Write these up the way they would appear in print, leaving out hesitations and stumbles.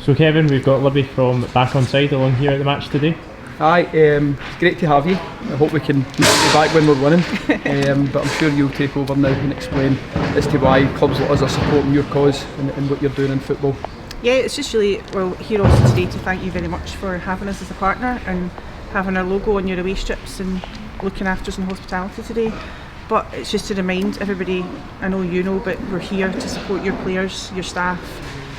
So Kevin, we've got Libby from Back On Side along here at the match today. Aye, it's great to have you. I hope we can be back when we're winning, but I'm sure you'll take over now and explain as to why clubs like us are supporting your cause and what you're doing in football. Yeah, it's just really, well, here also today to thank you very much for having us as a partner and having our logo on your away strips and looking after us in hospitality today. But it's just to remind everybody, I know you know, but we're here to support your players, your staff,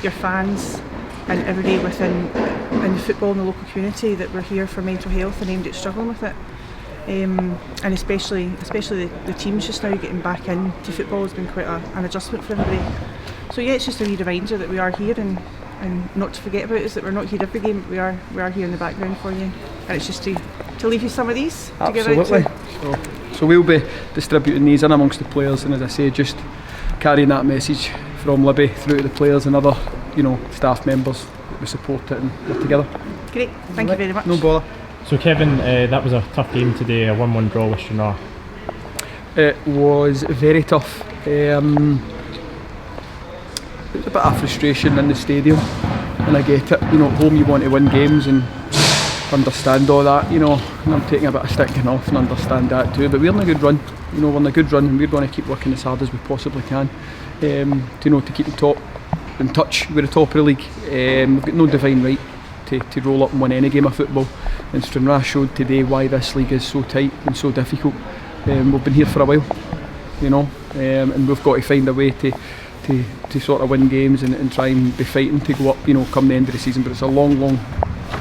your fans and everybody in football and the local community, that we're here for mental health and aimed at struggling with it. And especially the teams just now getting back into football has been quite an adjustment for everybody. So yeah, it's just a wee reminder that we are here and not to forget about us, that we're not here every game, but we are here in the background for you. And it's just to leave you some of these to give out to. So we'll be distributing these in amongst the players, and as I say, just carrying that message from Libby through to the players and other, staff members that we support it and we're together. Great, thank you very much. No bother. So Kevin, that was a tough game today, a 1-1 draw with Stranraer. It was very tough. It was a bit of frustration in the stadium, and I get it. At home you want to win games and understand all that, and I'm taking a bit of sticking off and understand that too. But we're in a good run, we're in a good run, and we're going to keep working as hard as we possibly can to keep the top in touch with the top of the league. We've got no divine right to roll up and win any game of football, and Stranraer showed today why this league is so tight and so difficult. We've been here for a while, and we've got to find a way to sort of win games and try and be fighting to go up, come the end of the season. But it's a long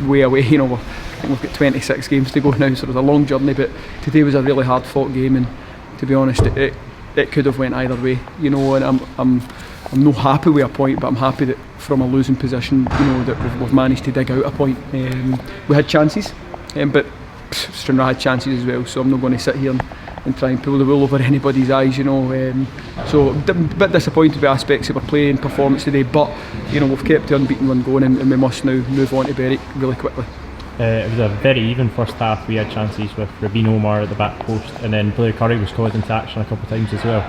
way away. I think we've got 26 games to go now, so it's a long journey. But today was a really hard fought game, and to be honest, it could have went either way. And I'm not happy with a point, but I'm happy that from a losing position, that we've managed to dig out a point. We had chances, but Stranraer had chances as well. So I'm not going to sit here and try and pull the wool over anybody's eyes, So a bit disappointed with aspects of our play and performance today, but we've kept the unbeaten run going, and we must now move on to Berwick really quickly. It was a very even first half. We had chances with Rabin Omar at the back post, and then Blair Curry was called into action a couple of times as well.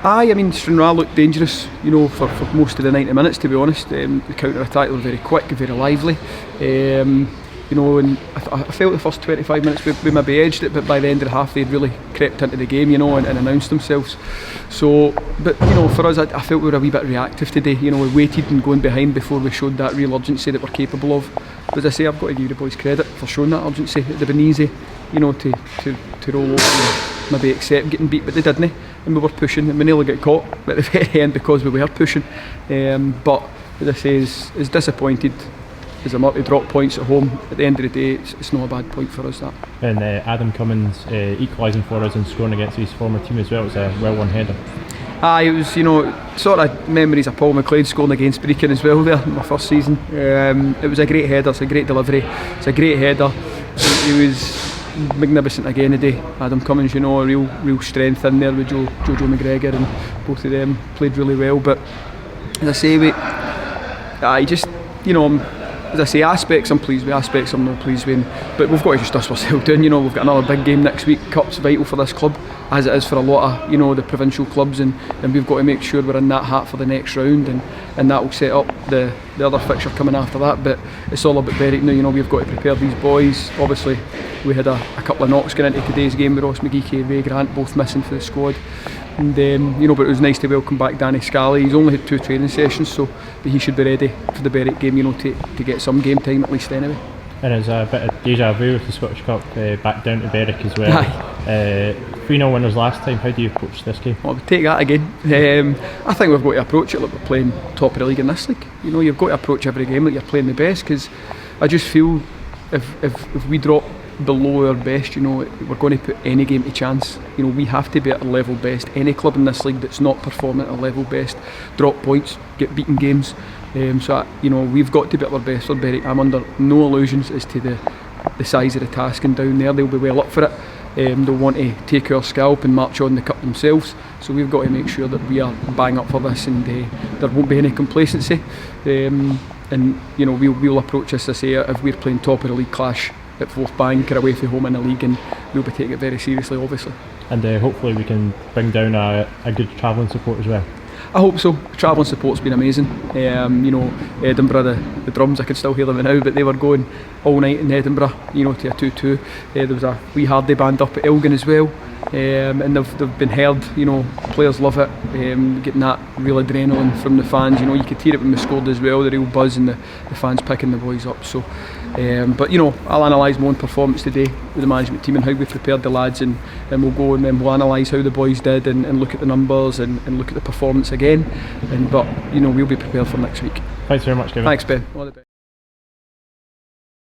Aye, Stranraer looked dangerous, for most of the 90 minutes, to be honest. The counter-attack were very quick, very lively. And I felt the first 25 minutes we maybe edged it, but by the end of the half they'd really crept into the game, and announced themselves. So, but for us, I felt we were a wee bit reactive today. We waited and going behind before we showed that real urgency that we're capable of. But as I say, I've got to give the boys credit for showing that urgency. It'd have been easy, to roll over and maybe accept getting beat, but they didn't. And we were pushing, and we nearly got caught at the very end because we were pushing. But as I say, as disappointed as I'm up to drop points at home, at the end of the day, it's not a bad point for us, that. And Adam Cummins equalising for us and scoring against his former team as well. It was a well-won header. It was, sort of memories of Paul McLeod scoring against Brecon as well there in my first season. It was a great header, it's a great delivery, it's a great header. He was magnificent again today. Adam Cummins, a real strength in there with Jojo McGregor, and both of them played really well. But as I say, as I say, aspects I'm pleased with, aspects I'm not pleased with, but we've got to just dust ourselves down. We've got another big game next week. Cup's vital for this club, as it is for a lot of the provincial clubs, and we've got to make sure we're in that hat for the next round, and that will set up the other fixture coming after that. But it's all about Berwick now. We've got to prepare these boys. Obviously we had a couple of knocks going into today's game with Ross McGee, Ray Grant both missing for the squad. And but it was nice to welcome back Danny Scally. He's only had 2 training sessions, so he should be ready for the Berwick game, to get some game time at least anyway. And there's a bit of deja vu with the Scottish Cup back down to Berwick as well. 3-0 winners last time. How do you approach this game? Well, we take that again. I think we've got to approach it like we're playing top of the league in this league. You've got to approach every game like you're playing the best, because I just feel if we drop below our best, we're going to put any game to chance. We have to be at our level best. Any club in this league that's not performing at our level best drop points, get beaten games. So we've got to be at our best for Berwick. I'm under no illusions as to the size of the task, and down there they'll be well up for it. They'll want to take our scalp and march on the cup themselves. So we've got to make sure that we are bang up for this, and there won't be any complacency. And we'll approach this, as I say, if we're playing top of the league clash at Forthbank or away from home in the league, and we'll be taking it very seriously, obviously. And hopefully we can bring down a good travelling support as well. I hope so. Travelling support's been amazing. You know, Edinburgh, the drums, I can still hear them now, but they were going all night in Edinburgh, you know, to a 2-2. There was a wee Hardy band up at Elgin as well, and they've been heard, you know, players love it, getting that real adrenaline from the fans. You know, you could hear it when we scored as well, the real buzz and the fans picking the boys up. So, but you know, I'll analyse my own performance today with the management team and how we prepared the lads, and we'll go and then we'll analyse how the boys did and look at the numbers and look at the performance again. But you know, we'll be prepared for next week. Thanks very much, Kevin. Thanks, Ben. All the best.